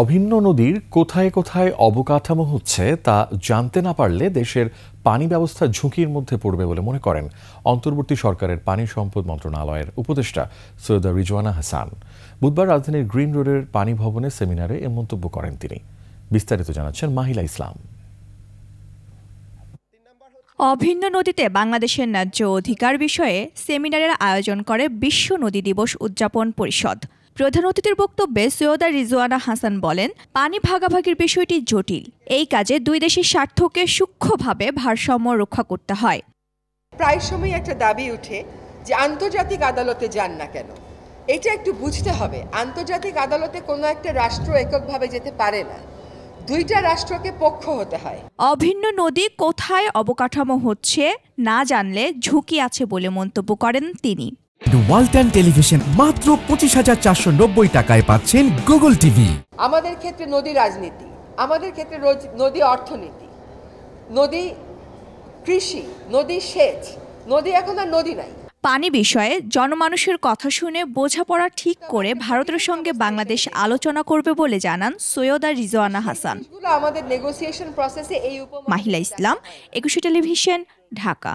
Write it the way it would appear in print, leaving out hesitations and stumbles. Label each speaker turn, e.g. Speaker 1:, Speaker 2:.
Speaker 1: অভিন্ন নদীর কোথায় কোথায় অবকাঠামো হচ্ছে তা জানতে না পারলে দেশের পানি ব্যবস্থা ঝুঁকির মধ্যে পড়বে বলে মনে করেন অন্তর্বর্তী সরকারের পানি সম্পদ মন্ত্রণালয়ের উপদেষ্টা সৈয়দা রিজওয়ানা হাসান। বুধবার রাজধানীর গ্রিন রোডের পানি ভবনে সেমিনারে এ মন্তব্য করেন তিনি। বিস্তারিত জানাচ্ছেন মাহিলা ইসলাম।
Speaker 2: অভিন্ন নদীতে বাংলাদেশের ন্যায্য অধিকার বিষয়ে সেমিনারের আয়োজন করে বিশ্ব নদী দিবস উদযাপন পরিষদ। প্রধান অতিথির বক্তব্যে সৈয়দা রিজওয়ানা হাসান বলেন, পানি ভাগাভাগির বিষয়টি জটিল। এই কাজে দুই দেশের স্বার্থকে সূক্ষ্মভাবে ভারসাম্য রক্ষা করতে হয়।
Speaker 3: প্রায় সময় একটা দাবি উঠে যে আন্তর্জাতিক আদালতে যান না কেন। এটা একটু বুঝতে হবে, আন্তর্জাতিক আদালতে কোনো একটা রাষ্ট্র এককভাবে যেতে পারে না, দুইটা রাষ্ট্রকে পক্ষ হতে হয়।
Speaker 2: অভিন্ন নদী কোথায় অবকাঠামো হচ্ছে না জানলে ঝুঁকি আছে বলে মন্তব্য করেন তিনি।
Speaker 4: ওয়ালটন টেলিভিশন মাত্র 25,490 টাকায় পাচ্ছেন গুগল টিভি।
Speaker 3: আমাদের ক্ষেত্রে নদী রাজনীতি, আমাদের ক্ষেত্রে নদী অর্থনীতি, নদী কৃষি, নদী সেচ, নদী এখন আর নদী নাই।
Speaker 2: পানি বিষয়ে জনমানুষের কথা শুনে বোঝাপড়া ঠিক করে ভারতের সঙ্গে বাংলাদেশ আলোচনা করবে বলে জানান সৈয়দা রিজওয়ানা হাসান।
Speaker 3: আমাদের নেগোসিয়েশন প্রসেসে এই
Speaker 2: মাহিলা ইসলাম, 21 টেলিভিশন, ঢাকা।